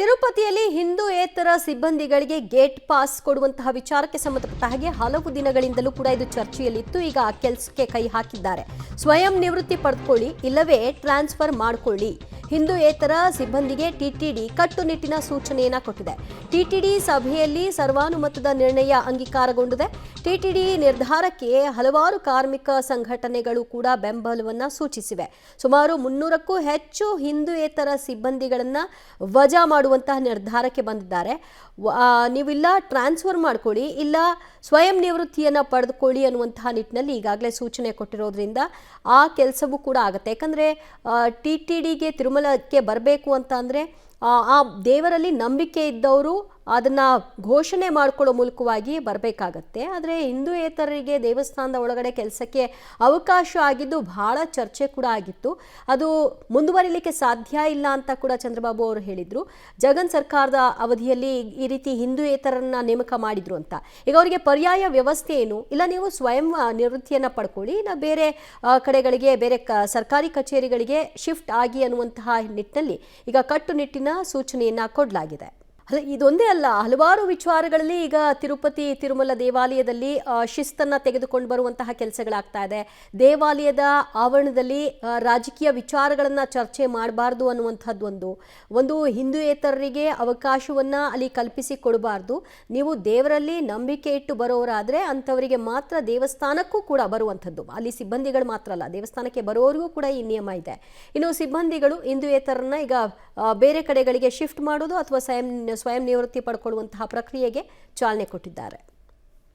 ತಿರುಪತಿಯಲ್ಲಿ ಹಿಂದೂಯೇತರ ಸಿಬ್ಬಂದಿಗಳಿಗೆ gate pass ಕೊಡುವಂತಹ ವಿಚಾರಕ್ಕೆ ಸಂಬಂಧಪಟ್ಟ ಹಾಗೆ ಹಲವು ದಿನಗಳಿಂದಲೂ ಕೂಡ ಇದು ಚರ್ಚೆಯಲ್ಲಿತ್ತು. ಈಗ ಕೆಲಸಕ್ಕೆ ಕೈ ಹಾಕಿದ್ದಾರೆ. ಸ್ವಯಂ ನಿವೃತ್ತಿ ಪಡೆದುಕೊಳ್ಳಿ ಇಲ್ಲವೇ ಟ್ರಾನ್ಸ್ಫರ್ ಮಾಡಿಕೊಳ್ಳಿ. ಹಿಂದೂಯೇತರ ಸಿಬ್ಬಂದಿಗೆ ಟಿಟಿಡಿ ಕಟ್ಟುನಿಟ್ಟಿನ ಸೂಚನೆಯನ್ನ ಕೊಟ್ಟಿದೆ. ಟಿಟಿಡಿ ಸಭೆಯಲ್ಲಿ ಸರ್ವಾನುಮತದ ನಿರ್ಣಯ ಅಂಗೀಕಾರಗೊಂಡಿದೆ. ಟಿಟಿಡಿ ನಿರ್ಧಾರಕ್ಕೆ ಹಲವಾರು ಕಾರ್ಮಿಕ ಸಂಘಟನೆಗಳು ಕೂಡ ಬೆಂಬಲವನ್ನ ಸೂಚಿಸಿವೆ. ಸುಮಾರು 300ಕ್ಕೂ ಹೆಚ್ಚು ಹಿಂದೂಯೇತರ ಸಿಬ್ಬಂದಿಗಳನ್ನ ವಜಾ ಮಾಡುವಂತಹ ನಿರ್ಧಾರಕ್ಕೆ ಬಂದಿದ್ದಾರೆ. ನೀವಿಲ್ಲ ಟ್ರಾನ್ಸ್ಫರ್ ಮಾಡ್ಕೊಳ್ಳಿ ಇಲ್ಲ ಸ್ವಯಂ ನಿವೃತ್ತಿಯನ್ನ ಪಡೆದುಕೊಳ್ಳಿ ಅನ್ನುವಂತಹ ನಿಟ್ಟಿನಲ್ಲಿ ಈಗಾಗಲೇ ಸೂಚನೆ ಕೊಟ್ಟಿರೋದ್ರಿಂದ ಆ ಕೆಲಸವೂ ಕೂಡ ಆಗುತ್ತೆ. ಯಾಕಂದ್ರೆ ಟಿಟಿಡಿಗೆ ತಿರುಮಲಕ್ಕೆ ಬರಬೇಕು ಅಂತ ಅಂದ್ರೆ ಆ ದೇವರಲ್ಲಿ ನಂಬಿಕೆ ಇದ್ದವರು ಅದನ್ನ ಘೋಷಣೆ ಮಾಡ್ಕೊಳ್ಳೋ ಮೂಲಕವಾಗಿ ಬರಬೇಕಾಗತ್ತೆ. ಆದರೆ ಹಿಂದೂಯೇತರರಿಗೆ ದೇವಸ್ಥಾನದ ಒಳಗಡೆ ಕೆಲಸಕ್ಕೆ ಅವಕಾಶ ಆಗಿದ್ದು ಬಹಳ ಚರ್ಚೆ ಕೂಡ ಆಗಿತ್ತು. ಅದು ಮುಂದುವರಿಲಿಕ್ಕೆ ಸಾಧ್ಯ ಇಲ್ಲ ಅಂತ ಕೂಡ ಚಂದ್ರಬಾಬು ಅವರು ಹೇಳಿದ್ರು. ಜಗನ್ ಸರ್ಕಾರದ ಅವಧಿಯಲ್ಲಿ ಈ ರೀತಿ ಹಿಂದೂಯೇತರನ್ನ ನೇಮಕ ಮಾಡಿದ್ರು ಅಂತ. ಈಗ ಅವರಿಗೆ ಪರ್ಯಾಯ ವ್ಯವಸ್ಥೆ ಏನು ಇಲ್ಲ, ನೀವು ಸ್ವಯಂ ನಿವೃತ್ತಿಯನ್ನ ಪಡ್ಕೊಳ್ಳಿ ಇಲ್ಲ ಬೇರೆ ಕಡೆಗಳಿಗೆ ಬೇರೆ ಸರ್ಕಾರಿ ಕಚೇರಿಗಳಿಗೆ ಶಿಫ್ಟ್ ಆಗಿ ಅನ್ನುವಂತಹ ನಿಟ್ಟಿನಲ್ಲಿ ಈಗ ಕಟ್ಟುನಿಟ್ಟಿನ ಸೂಚನೆಯನ್ನ ಕೊಡಲಾಗಿದೆ. ಇದೊಂದೇ ಅಲ್ಲ, ಹಲವಾರು ವಿಚಾರಗಳಲ್ಲಿ ಈಗ ತಿರುಮಲ ದೇವಾಲಯದಲ್ಲಿ ಶಿಸ್ತನ್ನ ತೆಗೆದುಕೊಂಡು ಬರುವಂತಹ ಕೆಲಸಗಳಾಗ್ತಾ ಇದೆ. ದೇವಾಲಯದ ಆವರಣದಲ್ಲಿ ರಾಜಕೀಯ ವಿಚಾರಗಳನ್ನ ಚರ್ಚೆ ಮಾಡಬಾರ್ದು ಅನ್ನುವಂಥದ್ದು ಒಂದು ಹಿಂದೂಯೇತರರಿಗೆ ಅವಕಾಶವನ್ನ ಅಲ್ಲಿ ಕಲ್ಪಿಸಿ ಕೊಡಬಾರ್ದು. ನೀವು ದೇವರಲ್ಲಿ ನಂಬಿಕೆ ಇಟ್ಟು ಬರೋರಾದ್ರೆ ಅಂಥವರಿಗೆ ಮಾತ್ರ ದೇವಸ್ಥಾನಕ್ಕೂ ಕೂಡ ಬರುವಂಥದ್ದು. ಅಲ್ಲಿ ಸಿಬ್ಬಂದಿಗಳು ಮಾತ್ರ ಅಲ್ಲ, ದೇವಸ್ಥಾನಕ್ಕೆ ಬರೋರಿಗೂ ಕೂಡ ಈ ನಿಯಮ ಇದೆ. ಇನ್ನು ಸಿಬ್ಬಂದಿಗಳು ಹಿಂದೂಯೇತರನ್ನ ಈಗ ಬೇರೆ ಕಡೆಗಳಿಗೆ ಶಿಫ್ಟ್ ಮಾಡೋದು ಅಥವಾ ಸ್ವಯಂ ನಿವೃತ್ತಿ ಪಡ್ಕೊಳ್ಳುವಂತಹ ಪ್ರಕ್ರಿಯೆಗೆ ಚಾಲನೆ ಕೊಟ್ಟಿದ್ದಾರೆ.